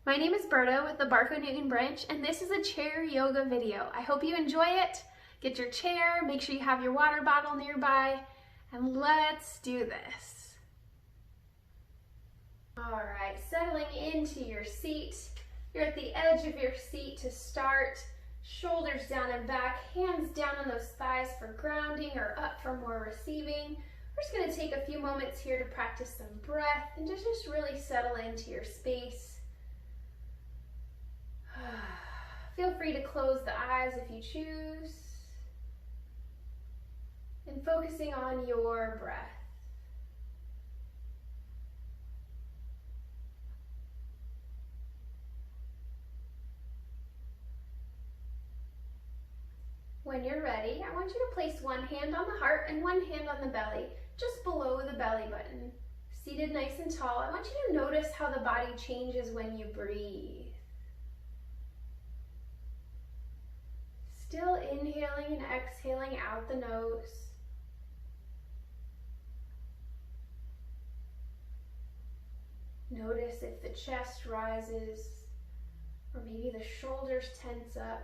My name is Berta with the Barco-Newton branch, and this is a chair yoga video. I hope you enjoy it. Get your chair, make sure you have your water bottle nearby, and let's do this. All right, settling into your seat. You're at the edge of your seat to start. Shoulders down and back, hands down on those thighs for grounding or up for more receiving. We're just gonna take a few moments here to practice some breath and just really settle into your space. Feel free to close the eyes if you choose. And focusing on your breath. When you're ready, I want you to place one hand on the heart and one hand on the belly, just below the belly button. Seated nice and tall, I want you to notice how the body changes when you breathe. Still inhaling and exhaling out the nose. Notice if the chest rises, or maybe the shoulders tense up,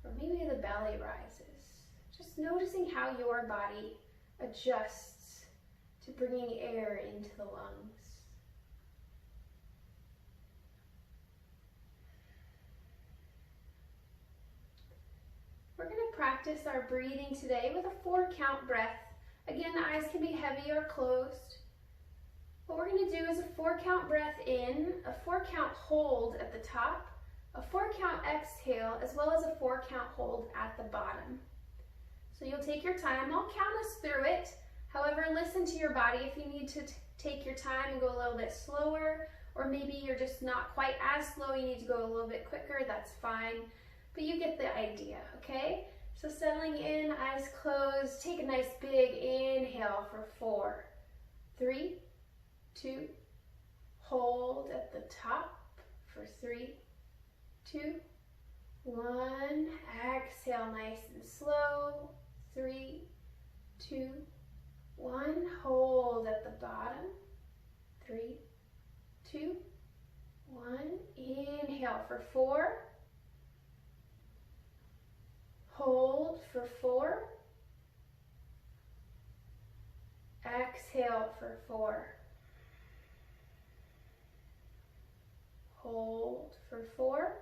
or maybe the belly rises. Just noticing how your body adjusts to bringing air into the lungs. We're going to practice our breathing today with a 4-count breath. Again, the eyes can be heavy or closed. What we're going to do is a 4-count breath in, a 4-count hold at the top, a 4-count exhale, as well as a 4-count hold at the bottom. So you'll take your time. I'll count us through it. However, listen to your body. If you need to take your time and go a little bit slower, or maybe you're just not quite as slow, you need to go a little bit quicker, that's fine. But you get the idea, okay? So settling in, eyes closed. Take a nice big inhale for 4, 3, 2, hold at the top for 3, 2, 1, exhale nice and slow, 3, 2, 1, hold at the bottom, 3, 2, 1, inhale for 4, hold for 4, exhale for 4, hold for 4,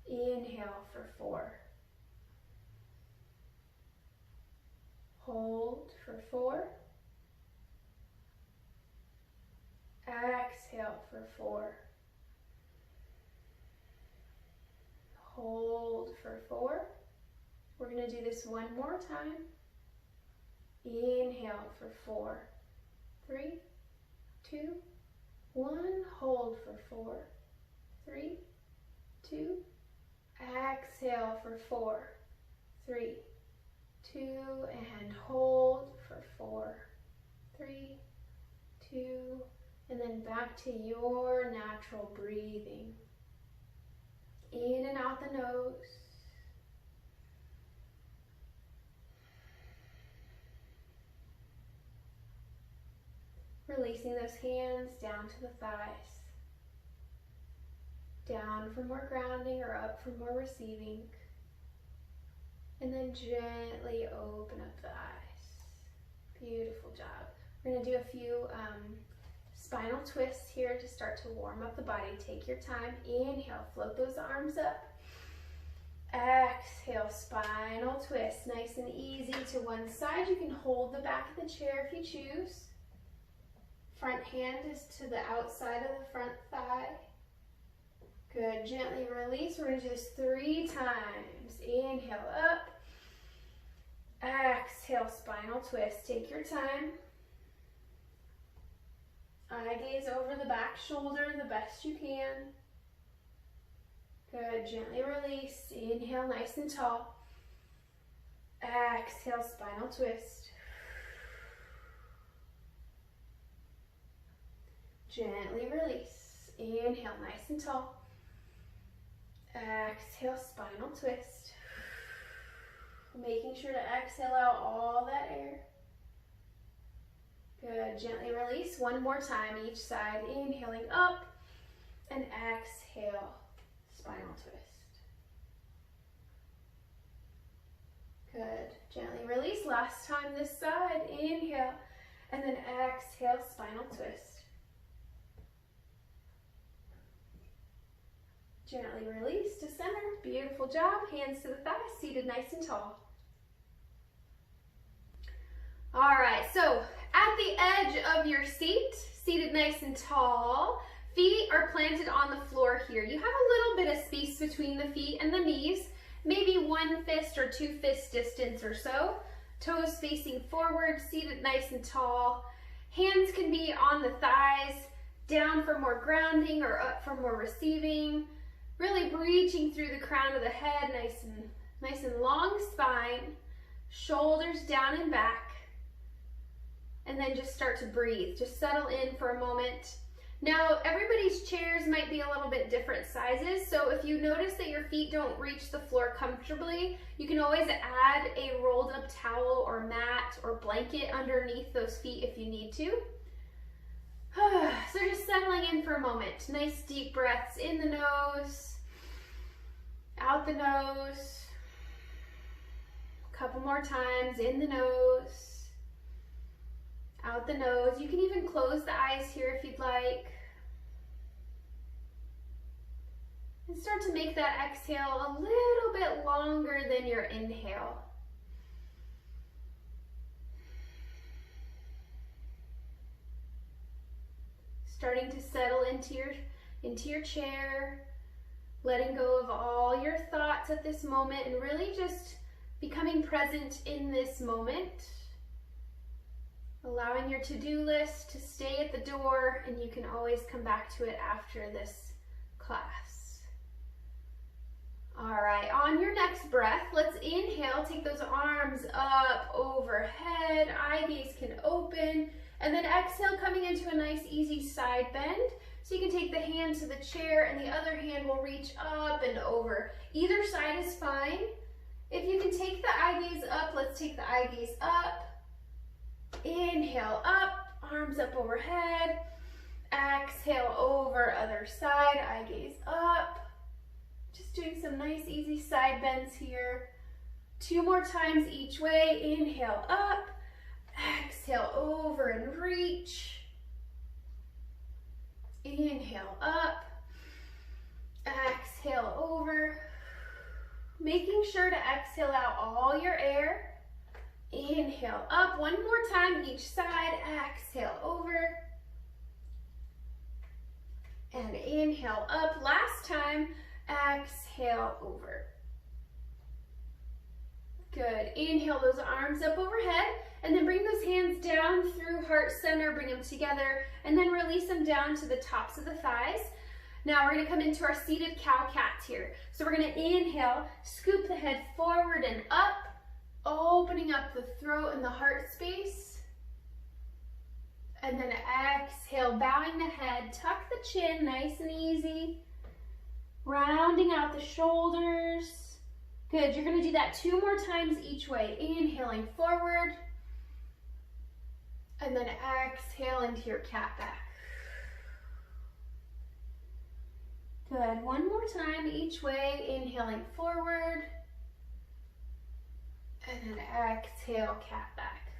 inhale for 4, hold for 4, exhale for 4, hold for 4. We're going to do this one more time. Inhale for 4, 3, 2, 1, hold for 4, 3, 2, exhale for 4, 3, 2, and hold for 4, 3, 2, and then back to your natural breathing. In and out the nose. Releasing those hands down to the thighs. Down for more grounding or up for more receiving. And then gently open up the eyes. Beautiful job. We're going to do a few spinal twists here to start to warm up the body. Take your time. Inhale, float those arms up. Exhale, spinal twist. Nice and easy to one side. You can hold the back of the chair if you choose. Front hand is to the outside of the front thigh. Good. Gently release. We're going to do this 3 times. Inhale up. Exhale, spinal twist. Take your time. Eye gaze over the back shoulder the best you can. Good. Gently release. Inhale nice and tall. Exhale, spinal twist. Gently release. Inhale nice and tall. Exhale, spinal twist. Making sure to exhale out all that air. Good, gently release one more time each side, inhaling up and exhale, spinal twist. Good, gently release, last time this side, inhale, and then exhale, spinal twist. Gently release to center, beautiful job, hands to the thighs, seated nice and tall. All right, so at the edge of your seat, seated nice and tall, feet are planted on the floor here. You have a little bit of space between the feet and the knees, maybe 1 fist or 2 fist distance or so. Toes facing forward, seated nice and tall. Hands can be on the thighs, down for more grounding or up for more receiving. Really reaching through the crown of the head, nice and long spine, shoulders down and back. And then just start to breathe. Just settle in for a moment. Now, everybody's chairs might be a little bit different sizes, so if you notice that your feet don't reach the floor comfortably, you can always add a rolled up towel or mat or blanket underneath those feet if you need to. So just settling in for a moment. Nice deep breaths in the nose, out the nose. A couple more times, in the nose, out the nose. You can even close the eyes here if you'd like. And start to make that exhale a little bit longer than your inhale. Starting to settle into your chair, letting go of all your thoughts at this moment and really just becoming present in this moment. Allowing your to-do list to stay at the door, and you can always come back to it after this class. All right, on your next breath, let's inhale, take those arms up overhead, eye gaze can open, and then exhale, coming into a nice easy side bend. So you can take the hand to the chair and the other hand will reach up and over. Either side is fine. If you can take the eye gaze up, let's take the eye gaze up. Inhale up, arms up overhead. Exhale over, other side, eye gaze up. Just doing some nice easy side bends here. 2 more times each way. Inhale up, exhale over and reach. Inhale up, exhale over. Making sure to exhale out all your air. Inhale up, 1 more time each side, exhale over. And inhale up, last time, exhale over. Good, inhale those arms up overhead, and then bring those hands down through heart center, bring them together, and then release them down to the tops of the thighs. Now we're gonna come into our seated cow-cat here. So we're gonna inhale, scoop the head forward and up, opening up the throat and the heart space. And then exhale, bowing the head, tuck the chin, nice and easy. Rounding out the shoulders. Good, you're gonna do that 2 more times each way. Inhaling forward. And then exhale into your cat back. Good, 1 more time each way. Inhaling forward. And then exhale, cat back.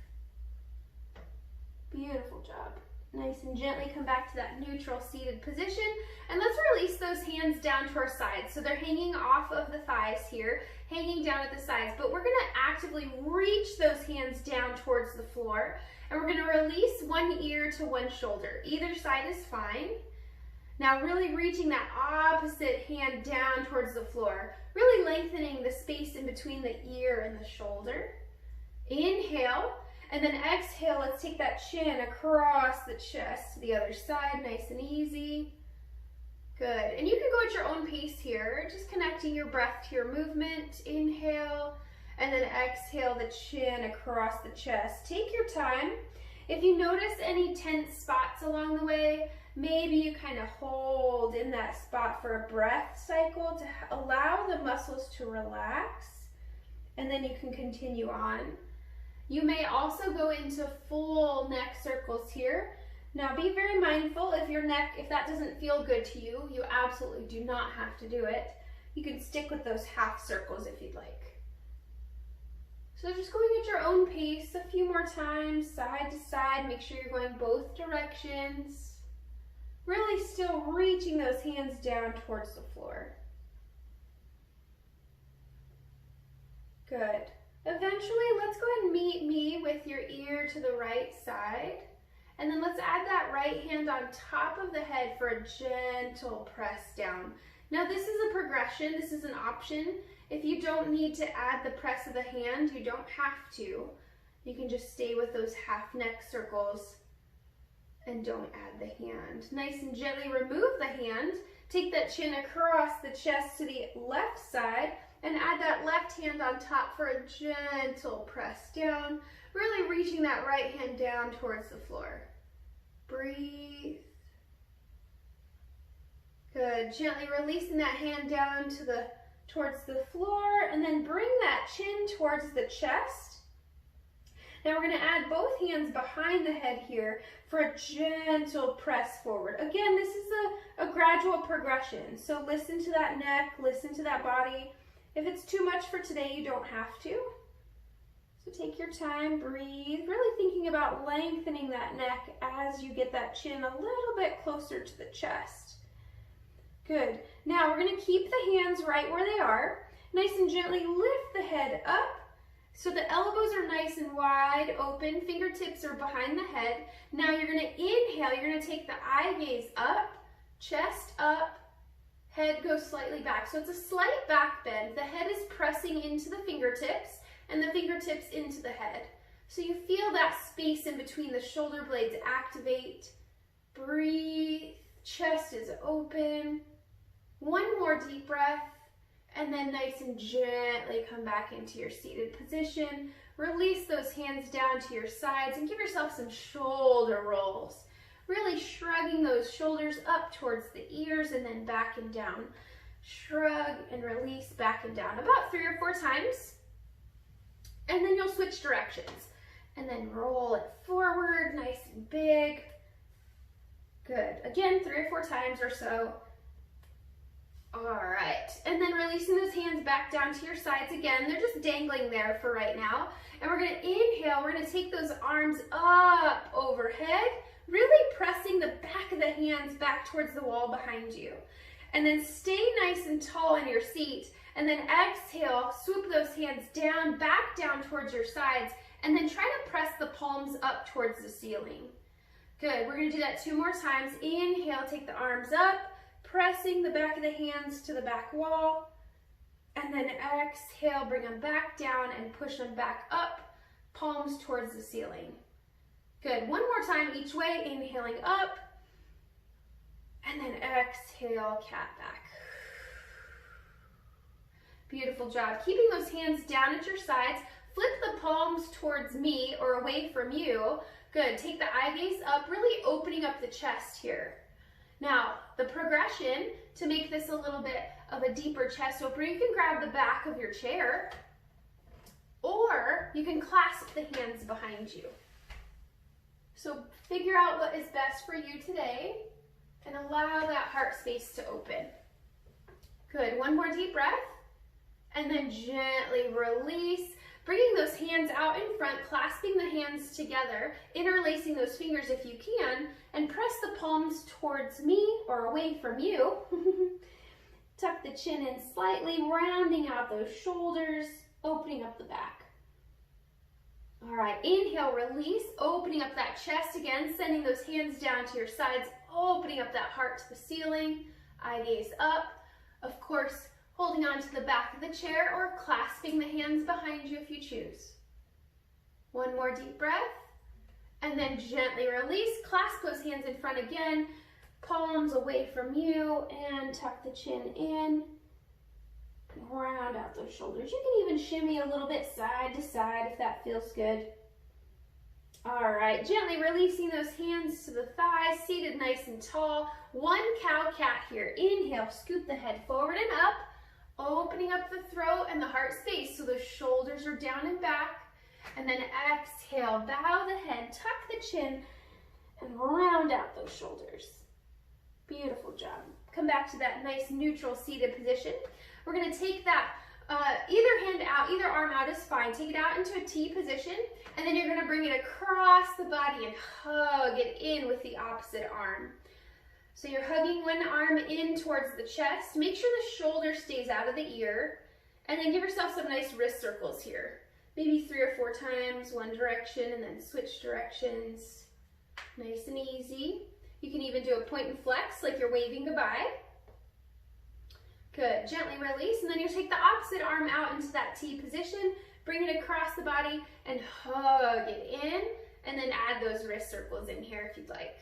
Beautiful job. Nice and gently come back to that neutral seated position. And let's release those hands down to our sides. So they're hanging off of the thighs here, hanging down at the sides. But we're gonna actively reach those hands down towards the floor. And we're gonna release 1 ear to 1 shoulder. Either side is fine. Now really reaching that opposite hand down towards the floor, really lengthening the space in between the ear and the shoulder. Inhale, and then exhale, let's take that chin across the chest to the other side, nice and easy. Good, and you can go at your own pace here, just connecting your breath to your movement. Inhale, and then exhale the chin across the chest. Take your time. If you notice any tense spots along the way, maybe you kind of hold in that spot for a breath cycle to allow the muscles to relax, and then you can continue on. You may also go into full neck circles here. Now be very mindful if your neck, if that doesn't feel good to you, you absolutely do not have to do it. You can stick with those half circles if you'd like. So just going at your own pace a few more times, side to side. Make sure you're going both directions. Really still reaching those hands down towards the floor. Good. Eventually, let's go ahead and meet me with your ear to the right side. And then let's add that right hand on top of the head for a gentle press down. Now this is a progression, this is an option. If you don't need to add the press of the hand, you don't have to. You can just stay with those half neck circles and don't add the hand. Nice and gently remove the hand. Take that chin across the chest to the left side and add that left hand on top for a gentle press down. Really reaching that right hand down towards the floor. Breathe. Good. Gently releasing that hand down to towards the floor, and then bring that chin towards the chest. Now we're going to add both hands behind the head here for a gentle press forward. Again, this is a gradual progression, so listen to that neck, listen to that body. If it's too much for today, you don't have to. So take your time, breathe, really thinking about lengthening that neck as you get that chin a little bit closer to the chest. Good. Now we're going to keep the hands right where they are. Nice and gently lift the head up so the elbows are nice and wide open, fingertips are behind the head. Now you're going to inhale, you're going to take the eye gaze up, chest up, head goes slightly back. So it's a slight back bend. The head is pressing into the fingertips and the fingertips into the head. So you feel that space in between the shoulder blades activate. Breathe, chest is open. One more deep breath, and then nice and gently come back into your seated position. Release those hands down to your sides and give yourself some shoulder rolls. Really shrugging those shoulders up towards the ears and then back and down. Shrug and release, back and down. About 3 or 4 times. And then you'll switch directions. And then roll it forward, nice and big. Good. Again, 3 or 4 times or so. All right, and then releasing those hands back down to your sides again. They're just dangling there for right now. And we're gonna inhale, we're gonna take those arms up overhead, really pressing the back of the hands back towards the wall behind you. And then stay nice and tall in your seat. And then exhale, swoop those hands down, back down towards your sides, and then try to press the palms up towards the ceiling. Good, we're gonna do that 2 more times. Inhale, take the arms up, pressing the back of the hands to the back wall, and then exhale, bring them back down and push them back up, palms towards the ceiling. Good, 1 more time each way, inhaling up, and then exhale, cat back. Beautiful job. Keeping those hands down at your sides, flip the palms towards me or away from you. Good, take the eye gaze up, really opening up the chest here. Now, the progression to make this a little bit of a deeper chest opener, you can grab the back of your chair, or you can clasp the hands behind you. So figure out what is best for you today and allow that heart space to open. Good, 1 more deep breath, and then gently release. Bringing those hands out in front, clasping the hands together, interlacing those fingers if you can, and press the palms towards me or away from you. Tuck the chin in slightly, rounding out those shoulders, opening up the back. All right, inhale, release, opening up that chest again, sending those hands down to your sides, opening up that heart to the ceiling, eye gaze up. Of course, holding on to the back of the chair or clasping the hands behind you if you choose. 1 more deep breath, and then gently release. Clasp those hands in front again, palms away from you, and tuck the chin in. Round out those shoulders. You can even shimmy a little bit side to side if that feels good. All right, gently releasing those hands to the thighs, seated nice and tall. 1 cow-cat here. Inhale, scoop the head forward and up, opening up the throat and the heart space so the shoulders are down and back. And then exhale, bow the head, tuck the chin, and round out those shoulders. Beautiful job. Come back to that nice neutral seated position. We're gonna take that either hand out, either arm out is fine. Take it out into a T position, and then you're gonna bring it across the body and hug it in with the opposite arm. So you're hugging one arm in towards the chest. Make sure the shoulder stays out of the ear, and then give yourself some nice wrist circles here. Maybe 3 or 4 times, one direction, and then switch directions. Nice and easy. You can even do a point and flex like you're waving goodbye. Good, gently release, and then you'll take the opposite arm out into that T position, bring it across the body, and hug it in, and then add those wrist circles in here if you'd like.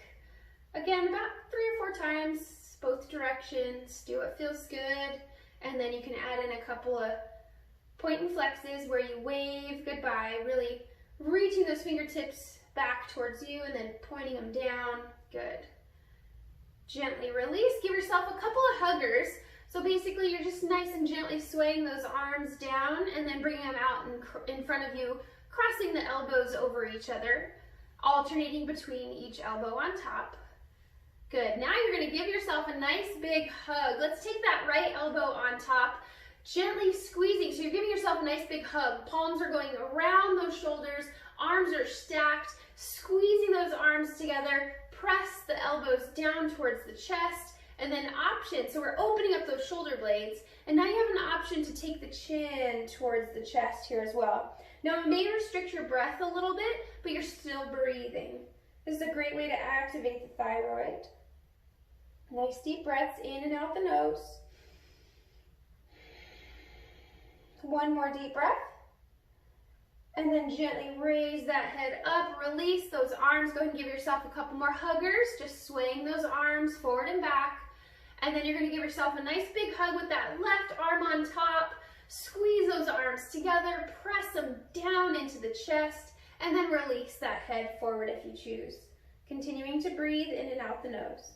Again, about 3 or 4 times, both directions, do what feels good, and then you can add in a couple of point and flexes where you wave goodbye, really reaching those fingertips back towards you and then pointing them down. Good. Gently release, give yourself a couple of huggers. So basically you're just nice and gently swaying those arms down and then bringing them out in front of you, crossing the elbows over each other, alternating between each elbow on top. Good, now you're gonna give yourself a nice big hug. Let's take that right elbow on top, gently squeezing. So you're giving yourself a nice big hug. Palms are going around those shoulders, arms are stacked, squeezing those arms together, press the elbows down towards the chest, and then option, so we're opening up those shoulder blades, and now you have an option to take the chin towards the chest here as well. Now it may restrict your breath a little bit, but you're still breathing. This is a great way to activate the thyroid. Nice deep breaths in and out the nose. One more deep breath. And then gently raise that head up, release those arms. Go ahead and give yourself a couple more huggers, just swaying those arms forward and back. And then you're gonna give yourself a nice big hug with that left arm on top. Squeeze those arms together, press them down into the chest, and then release that head forward if you choose. Continuing to breathe in and out the nose.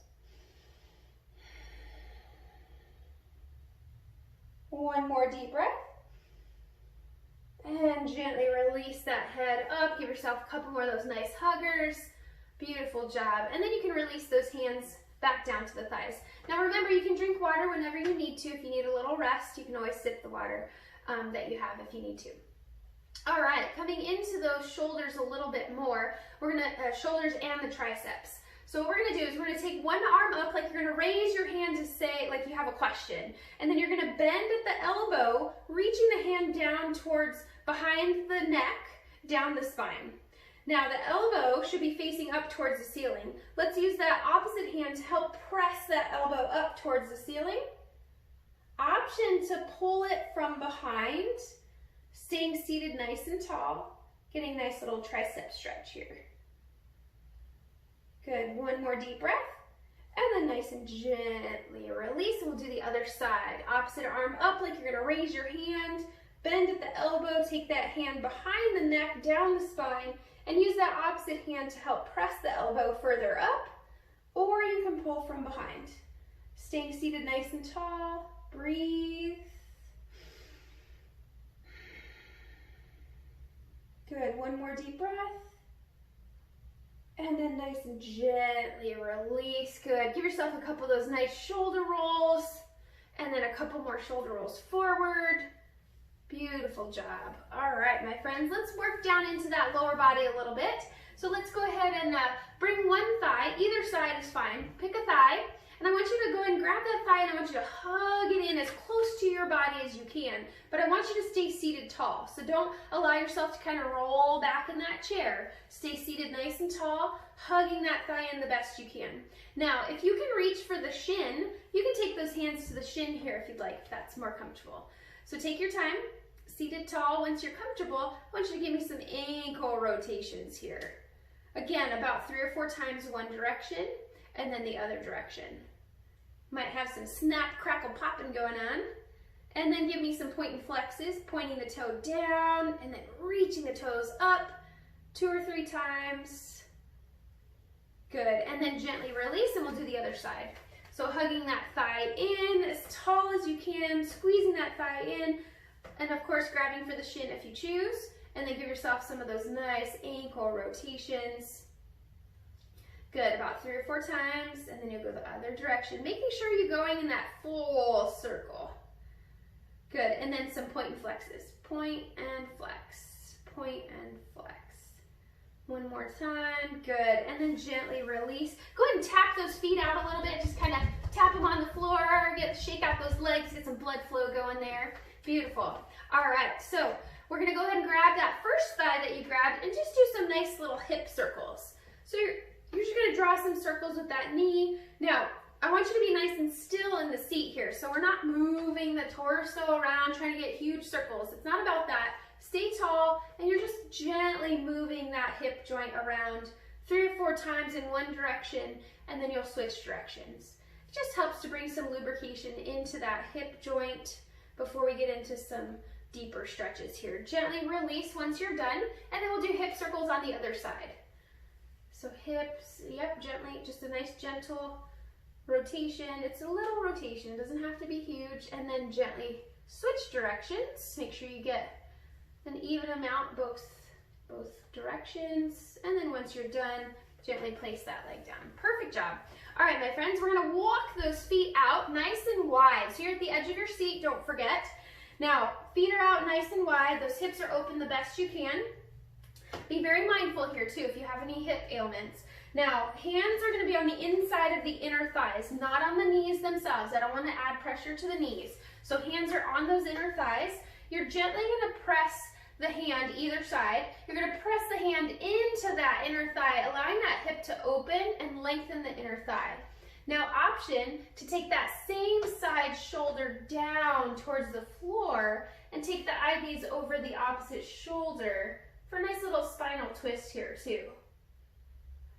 One more deep breath. And gently release that head up. Give yourself a couple more of those nice huggers. Beautiful job. And then you can release those hands back down to the thighs. Now remember, you can drink water whenever you need to. If you need a little rest, you can always sip the water that you have if you need to. All right, coming into those shoulders a little bit more, we're gonna, shoulders and the triceps. So what we're gonna do is we're gonna take one arm up, like you're gonna raise your hand to say, like you have a question. And then you're gonna bend at the elbow, reaching the hand down towards behind the neck, down the spine. Now the elbow should be facing up towards the ceiling. Let's use that opposite hand to help press that elbow up towards the ceiling. Option to pull it from behind, staying seated nice and tall, getting a nice little tricep stretch here. Good, one more deep breath, and then nice and gently release, and we'll do the other side. Opposite arm up like you're gonna raise your hand, bend at the elbow, take that hand behind the neck, down the spine, and use that opposite hand to help press the elbow further up, or you can pull from behind. Staying seated nice and tall, breathe. Good, one more deep breath. And then nice and gently release. Good, give yourself a couple of those nice shoulder rolls, and then a couple more shoulder rolls forward. Beautiful job. All right, my friends, let's work down into that lower body a little bit. So let's go ahead and bring one thigh, either side is fine. Pick a thigh, and I want you to go and grab that thigh, and I want you to hug it in as close to your body as you can. But I want you to stay seated tall, so don't allow yourself to kind of roll back in that chair. Stay seated nice and tall, hugging that thigh in the best you can. Now, if you can reach for the shin, you can take those hands to the shin here if you'd like, if that's more comfortable. So take your time. Seated tall. Once you're comfortable, I want you to give me some ankle rotations here. Again, about 3 or 4 times one direction and then the other direction. Might have some snap, crackle, popping going on. And then give me some point and flexes, pointing the toe down and then reaching the toes up 2 or 3 times. Good, and then gently release, and we'll do the other side. So hugging that thigh in as tall as you can, squeezing that thigh in, and of course grabbing for the shin if you choose, and then give yourself some of those nice ankle rotations. Good, about 3 or 4 times, and then you'll go the other direction, making sure you're going in that full circle. Good, and then some point and flexes. Point and flex, point and flex. One more time, good, and then gently release. Go ahead and tap those feet out a little bit, just kind of tap them on the floor, shake out those legs, get some blood flow going there. Beautiful. All right, so we're gonna go ahead and grab that first thigh that you grabbed and just do some nice little hip circles. So you're just gonna draw some circles with that knee. Now, I want you to be nice and still in the seat here. So we're not moving the torso around, trying to get huge circles. It's not about that. Stay tall, and you're just gently moving that hip joint around 3 or 4 times in one direction, and then you'll switch directions. It just helps to bring some lubrication into that hip joint before we get into some deeper stretches here. Gently release once you're done, and then we'll do hip circles on the other side. So hips, yep, gently, just a nice gentle rotation. It's a little rotation, it doesn't have to be huge, and then gently switch directions. Make sure you get an even amount both directions, and then once you're done, gently place that leg down. Perfect job. All right, my friends, we're gonna walk those feet out nice and wide. So you're at the edge of your seat, don't forget. Now, feet are out nice and wide, those hips are open the best you can. Be very mindful here too if you have any hip ailments. Now, hands are gonna be on the inside of the inner thighs, not on the knees themselves. I don't wanna add pressure to the knees. So hands are on those inner thighs. You're gently gonna press the hand either side. You're gonna press the hand into that inner thigh, allowing that hip to open and lengthen the inner thigh. Now, option to take that same side shoulder down towards the floor and take the eye gaze over the opposite shoulder for a nice little spinal twist here too.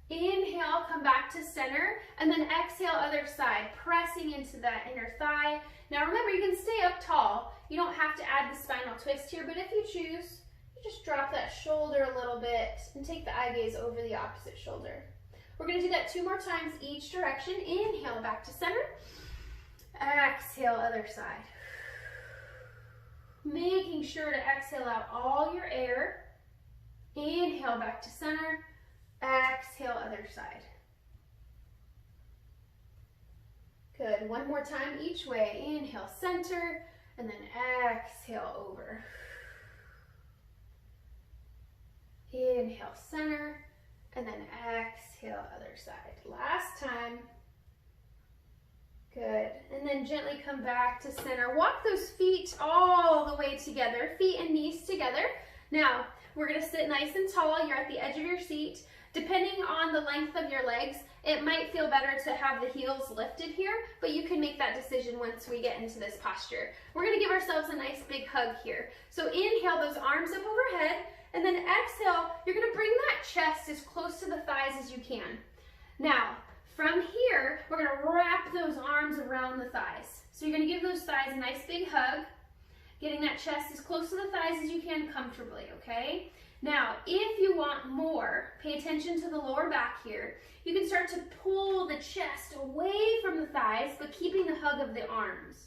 Inhale, come back to center, and then exhale other side, pressing into that inner thigh. Now remember, you can stay up tall. You don't have to add the spinal twist here, but if you choose, you just drop that shoulder a little bit and take the eye gaze over the opposite shoulder. We're gonna do that 2 more times each direction. Inhale, back to center. Exhale, other side. Making sure to exhale out all your air. Inhale, back to center. Exhale, other side. Good, 1 more time each way. Inhale, center, and then exhale over. Inhale, center, and then exhale, other side. Last time. Good, and then gently come back to center. Walk those feet all the way together, feet and knees together. Now, we're gonna sit nice and tall. You're at the edge of your seat. Depending on the length of your legs, it might feel better to have the heels lifted here, but you can make that decision once we get into this posture. We're gonna give ourselves a nice big hug here. So inhale those arms up overhead, and then exhale, you're gonna bring that chest as close to the thighs as you can. Now, from here, we're gonna wrap those arms around the thighs. So you're gonna give those thighs a nice big hug, getting that chest as close to the thighs as you can comfortably, okay? Now, if you want more, pay attention to the lower back here. You can start to pull the chest away from the thighs, but keeping the hug of the arms.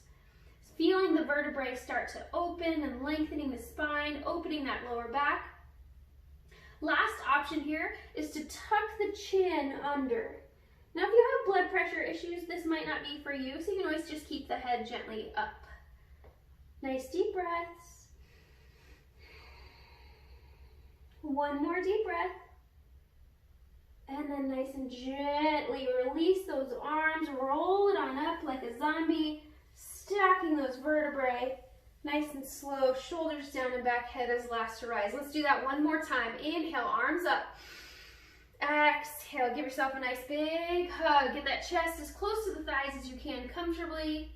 Feeling the vertebrae start to open and lengthening the spine, opening that lower back. Last option here is to tuck the chin under. Now, if you have blood pressure issues, this might not be for you, so you can always just keep the head gently up. Nice deep breaths. 1 more deep breath. And then nice and gently release those arms, roll it on up like a zombie, stacking those vertebrae. Nice and slow, shoulders down and back, head is last to rise. Let's do that 1 more time. Inhale, arms up. Exhale, give yourself a nice big hug. Get that chest as close to the thighs as you can comfortably.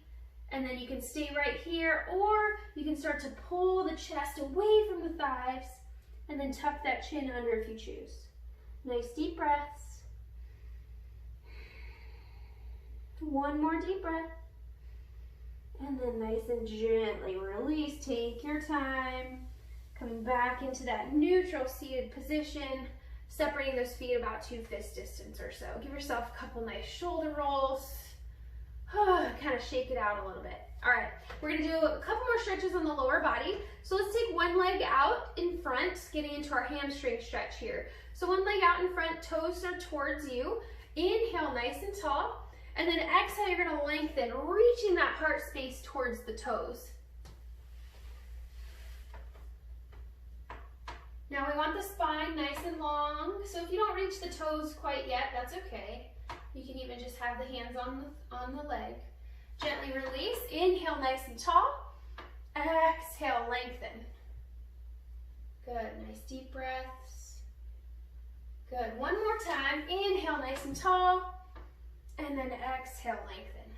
And then you can stay right here, or you can start to pull the chest away from the thighs and then tuck that chin under if you choose. Nice deep breaths. 1 more deep breath. And then nice and gently release. Take your time. Coming back into that neutral seated position. Separating those feet about 2 fist distance or so. Give yourself a couple nice shoulder rolls. Kind of shake it out a little bit. All right, we're gonna do a couple more stretches on the lower body. So let's take one leg out in front, getting into our hamstring stretch here. So one leg out in front, toes are towards you. Inhale, nice and tall. And then exhale, you're gonna lengthen, reaching that heart space towards the toes. Now we want the spine nice and long. So if you don't reach the toes quite yet, that's okay. You can even just have the hands on the leg. Gently release. Inhale, nice and tall. Exhale, lengthen. Good, nice deep breaths. Good, one more time. Inhale, nice and tall. And then exhale, lengthen.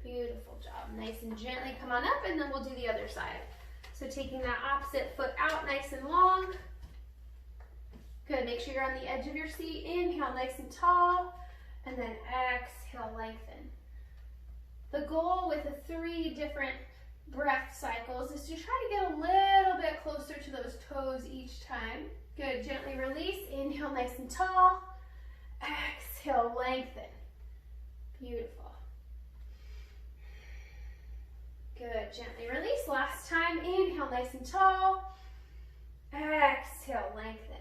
Beautiful job. Nice and gently come on up, and then we'll do the other side. So taking that opposite foot out nice and long. Good, make sure you're on the edge of your seat. Inhale, nice and tall, and then exhale, lengthen. The goal with the 3 different breath cycles is to try to get a little bit closer to those toes each time. Good, gently release. Inhale, nice and tall. Exhale, lengthen. Beautiful. Good, gently release. Last time, inhale, nice and tall. Exhale, lengthen.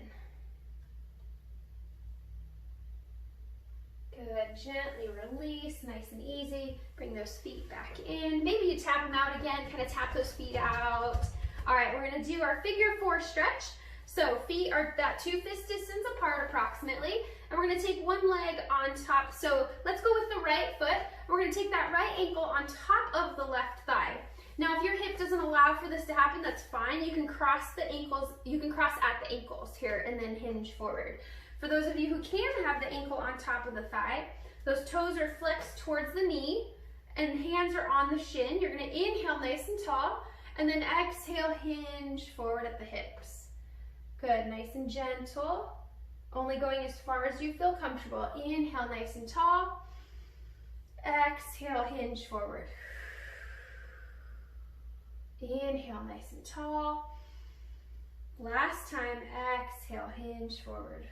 Good, gently release, nice and easy. Bring those feet back in. Maybe you tap them out again, kind of tap those feet out. All right, we're gonna do our figure 4 stretch. So feet are that 2 fist distance apart approximately, and we're gonna take one leg on top. So let's go with the right foot. We're gonna take that right ankle on top of the left thigh. Now if your hip doesn't allow for this to happen, that's fine. You can cross the ankles, you can cross at the ankles here and then hinge forward. For those of you who can have the ankle on top of the thigh, those toes are flexed towards the knee and hands are on the shin. You're gonna inhale nice and tall, and then exhale, hinge forward at the hips. Good, nice and gentle. Only going as far as you feel comfortable. Inhale nice and tall. Exhale, hinge forward. Inhale nice and tall. Last time, exhale, hinge forward.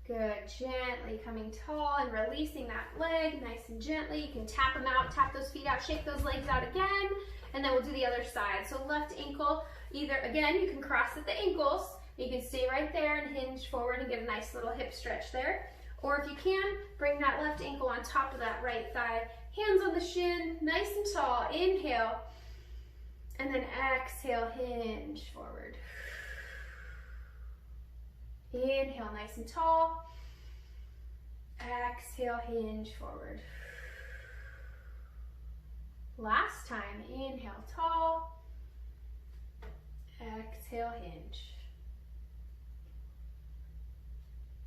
Good, gently coming tall and releasing that leg nice and gently. You can tap them out, tap those feet out, shake those legs out again, and then we'll do the other side. So left ankle, either, again, you can cross at the ankles, you can stay right there and hinge forward and get a nice little hip stretch there. Or if you can, bring that left ankle on top of that right thigh, hands on the shin, nice and tall, inhale, and then exhale, hinge forward. Inhale, nice and tall. Exhale, hinge forward. Last time, inhale, tall. Exhale, hinge.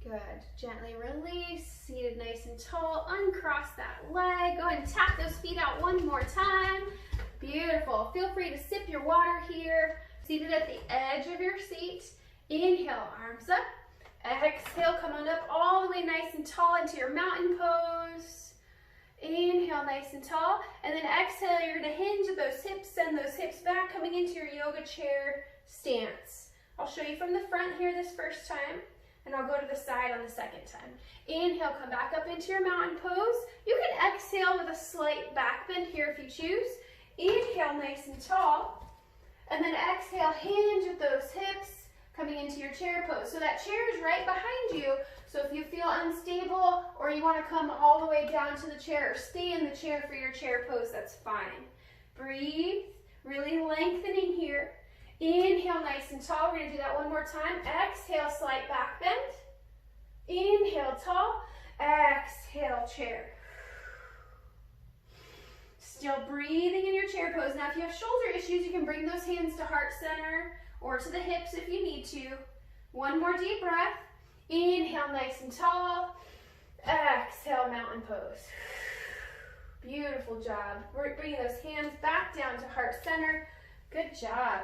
Good. Gently release, seated nice and tall. Uncross that leg. Go ahead and tap those feet out one more time. Beautiful. Feel free to sip your water here. Seated at the edge of your seat. Inhale, arms up. Exhale, come on up all the way nice and tall into your mountain pose. Inhale, nice and tall. And then exhale, you're going to hinge at those hips, send those hips back, coming into your yoga chair stance. I'll show you from the front here this first time, and I'll go to the side on the second time. Inhale, come back up into your mountain pose. You can exhale with a slight back bend here if you choose. Inhale, nice and tall. And then exhale, hinge at those hips, coming into your chair pose. So that chair is right behind you. So if you feel unstable or you want to come all the way down to the chair or stay in the chair for your chair pose, that's fine. Breathe, really lengthening here. Inhale, nice and tall. We're going to do that one more time. Exhale, slight back bend. Inhale, tall. Exhale, chair. Still breathing in your chair pose. Now, if you have shoulder issues, you can bring those hands to heart center or to the hips if you need to. One more deep breath. Inhale, nice and tall. Exhale, mountain pose. Beautiful job. We're bringing those hands back down to heart center. Good job.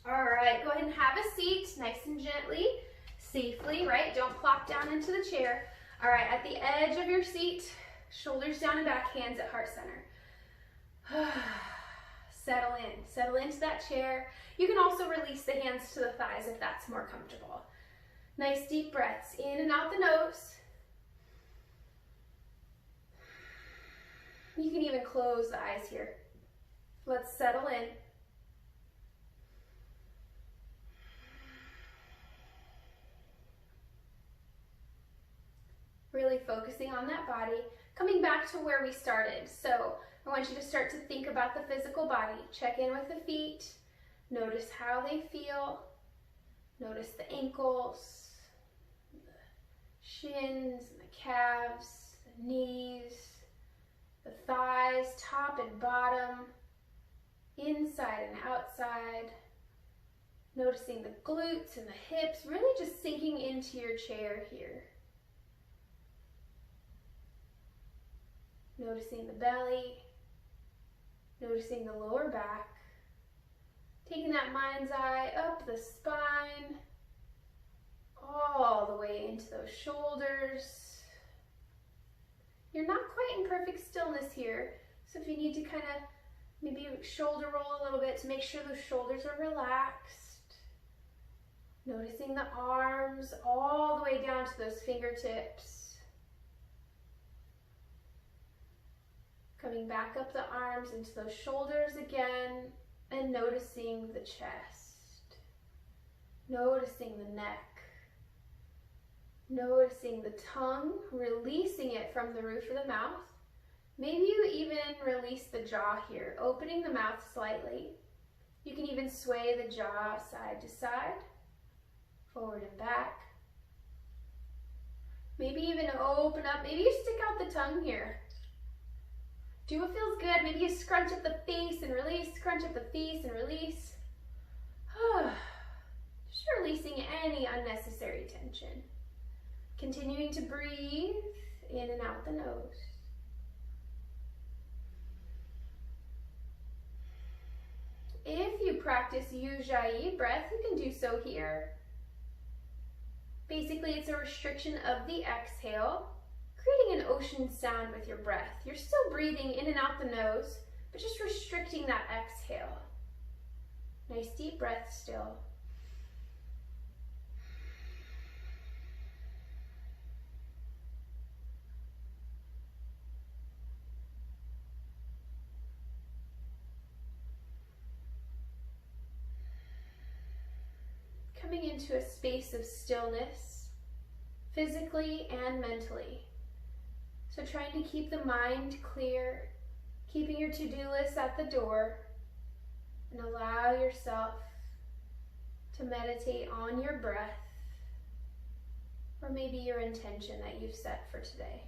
All right, go ahead and have a seat, nice and gently, safely, right? Don't plop down into the chair. All right, at the edge of your seat, shoulders down and back, hands at heart center. Settle into that chair. You can also release the hands to the thighs if that's more comfortable. Nice deep breaths in and out the nose. You can even close the eyes here. Let's settle in. Really focusing on that body. Coming back to where we started. So I want you to start to think about the physical body. Check in with the feet. Notice how they feel. Notice the ankles, the shins, and the calves, the knees, the thighs, top and bottom, inside and outside. Noticing the glutes and the hips, really just sinking into your chair here. Noticing the belly, noticing the lower back, taking that mind's eye up the spine, all the way into those shoulders. You're not quite in perfect stillness here, so if you need to kind of maybe shoulder roll a little bit to make sure those shoulders are relaxed. Noticing the arms all the way down to those fingertips. Coming back up the arms into those shoulders again, and noticing the chest, noticing the neck, noticing the tongue, releasing it from the roof of the mouth. Maybe you even release the jaw here, opening the mouth slightly. You can even sway the jaw side to side, forward and back. Maybe even open up, maybe you stick out the tongue here. Do what feels good. Maybe you scrunch up the face and release, scrunch up the face and release. Just releasing any unnecessary tension. Continuing to breathe in and out the nose. If you practice Ujjayi breath, you can do so here. Basically, it's a restriction of the exhale, creating an ocean sound with your breath. You're still breathing in and out the nose, but just restricting that exhale. Nice deep breath still. Coming into a space of stillness, physically and mentally. So trying to keep the mind clear, keeping your to-do list at the door, and allow yourself to meditate on your breath, or maybe your intention that you've set for today.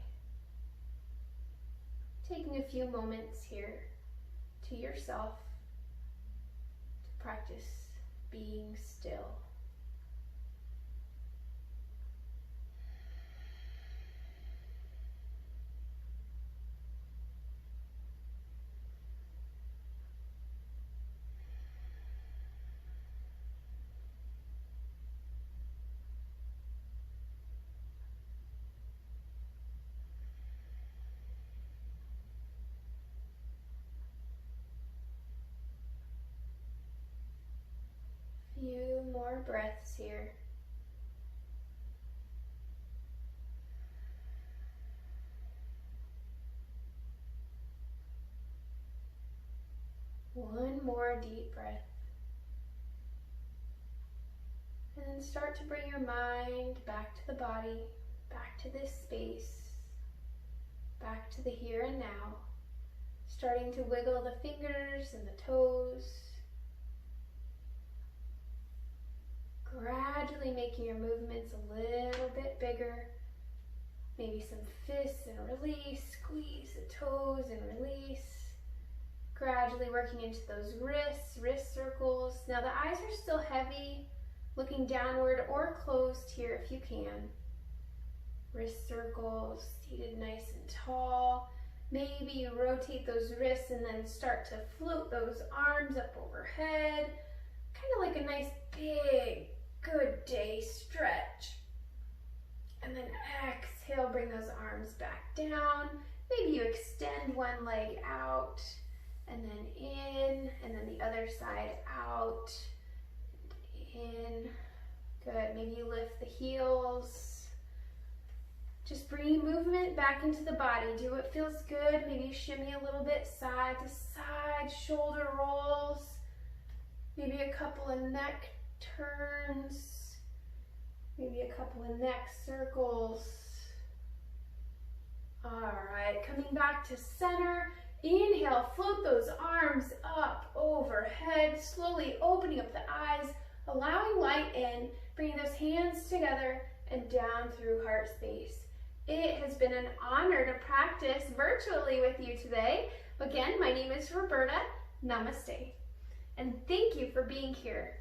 Taking a few moments here to yourself to practice being still. Few more breaths here. One more deep breath. And then start to bring your mind back to the body, back to this space, back to the here and now. Starting to wiggle the fingers and the toes. Gradually making your movements a little bit bigger. Maybe some fists and release, squeeze the toes and release. Gradually working into those wrists, wrist circles. Now the eyes are still heavy, looking downward or closed here if you can. Wrist circles, seated nice and tall. Maybe you rotate those wrists and then start to float those arms up overhead. Kind of like a nice big good day stretch. And then exhale, bring those arms back down. Maybe you extend one leg out and then in, and then the other side out and in. Good, maybe you lift the heels. Just bring movement back into the body. Do what feels good. Maybe shimmy a little bit side to side, shoulder rolls. Maybe a couple of neck turns. Maybe a couple of neck circles. All right, coming back to center. Inhale, float those arms up overhead, slowly opening up the eyes, allowing light in, bringing those hands together and down through heart space. It has been an honor to practice virtually with you today. Again, my name is Berta. Namaste. And thank you for being here.